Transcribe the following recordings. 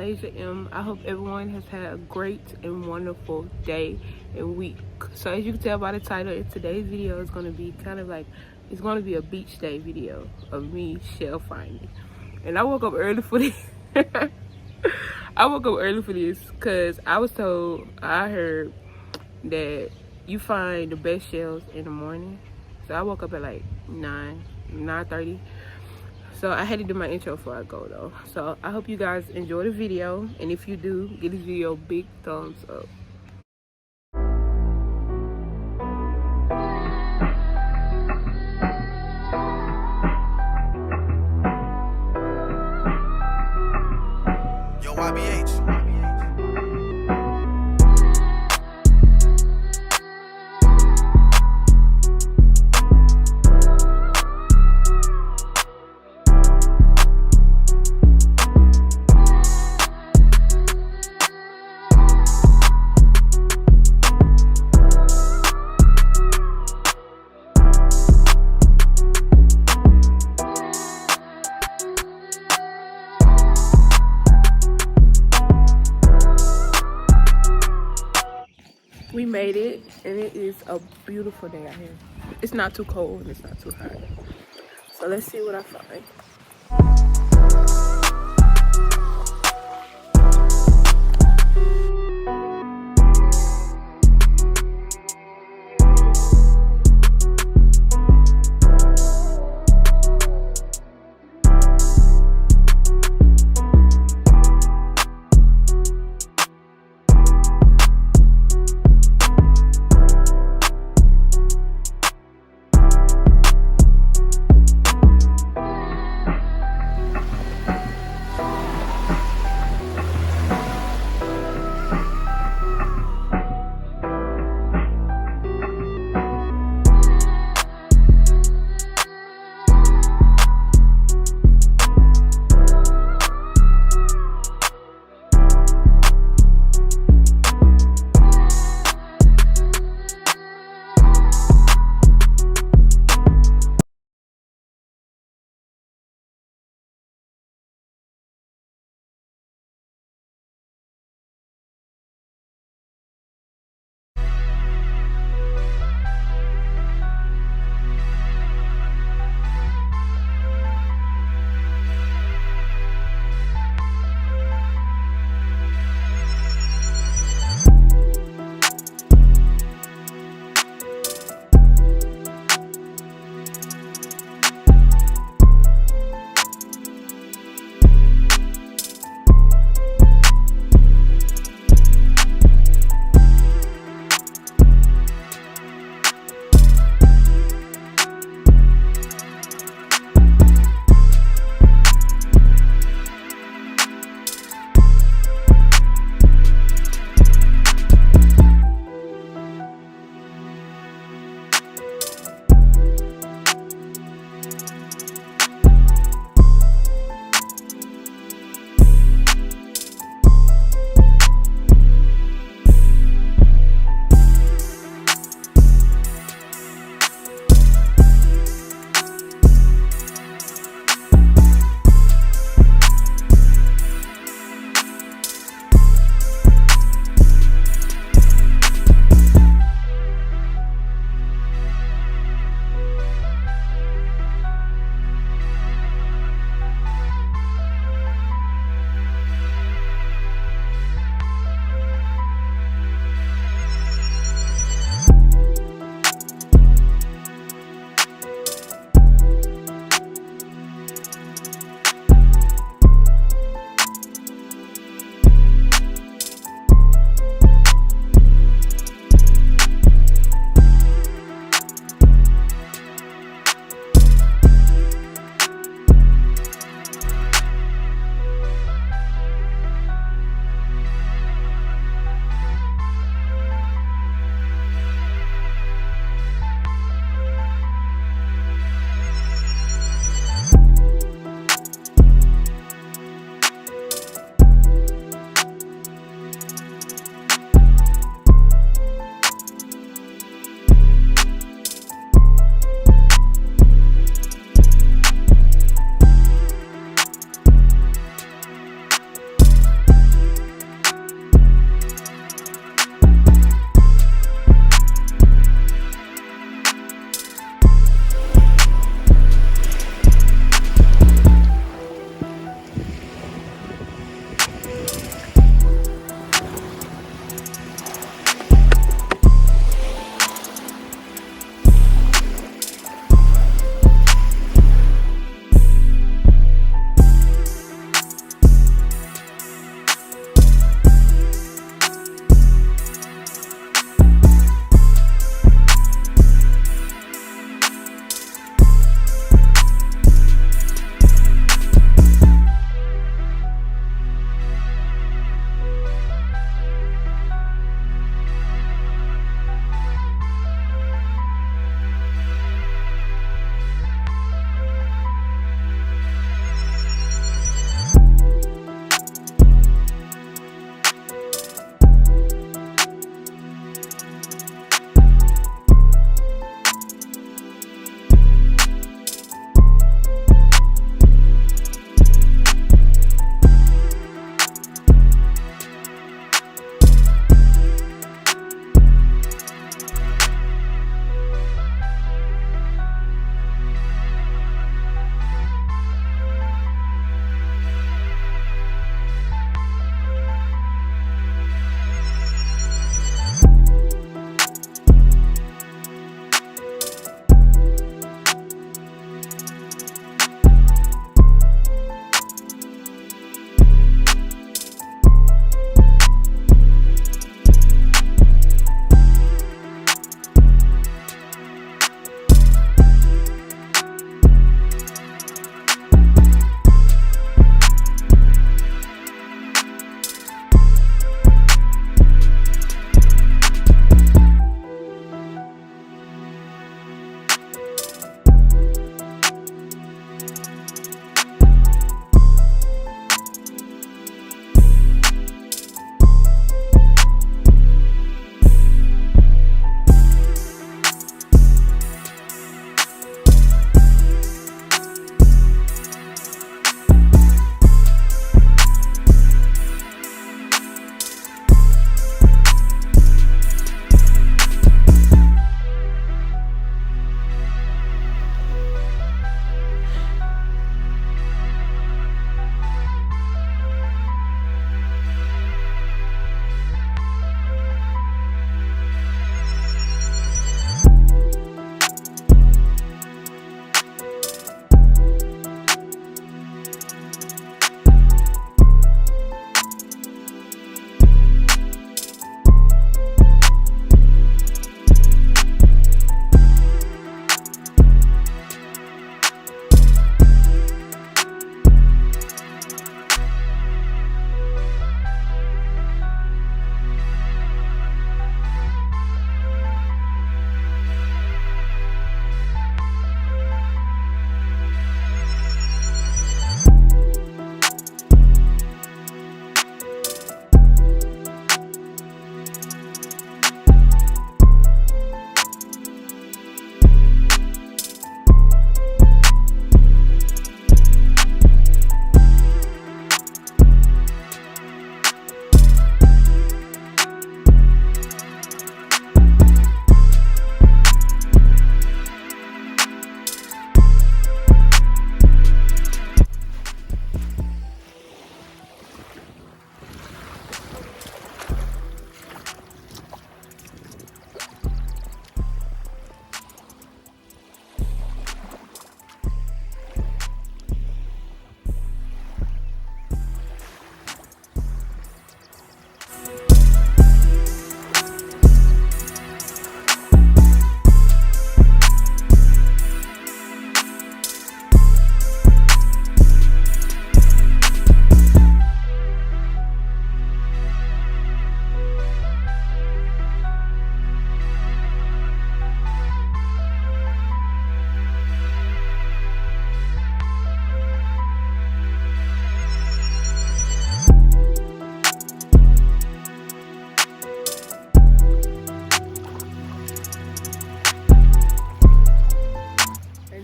Malaysia M. I hope everyone has had a great and wonderful day and week. So as you can tell by the title, today's video is going to be kind of like, it's going to be a beach day video of me shell finding. And I woke up early for this. I woke up early for this because I heard that you find the best shells in the morning. So I woke up at like 9:30. So I had to do my intro before I go though. So I hope you guys enjoy the video, and if you do, give this video a big thumbs up. Yo, YBH. We made it, and it is a beautiful day out here. It's not too cold and it's not too hot. So let's see what I find.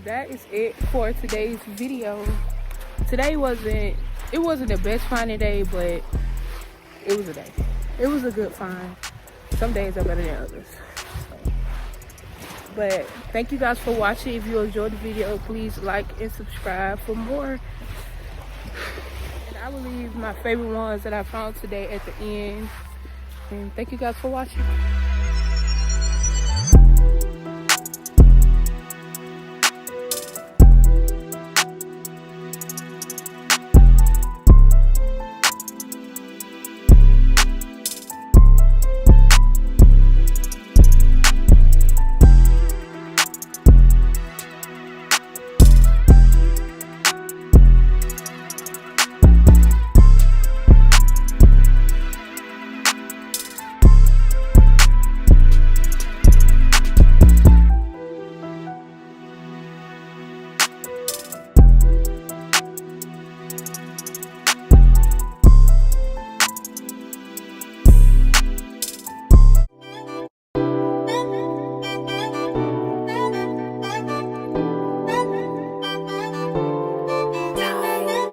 And that is it for today's video. Today wasn't the best finding day, but it was a day. It was a good find. Some days are better than others. But thank you guys for watching. If you enjoyed the video, please like and subscribe for more. And I will leave my favorite ones that I found today at the end. And thank you guys for watching.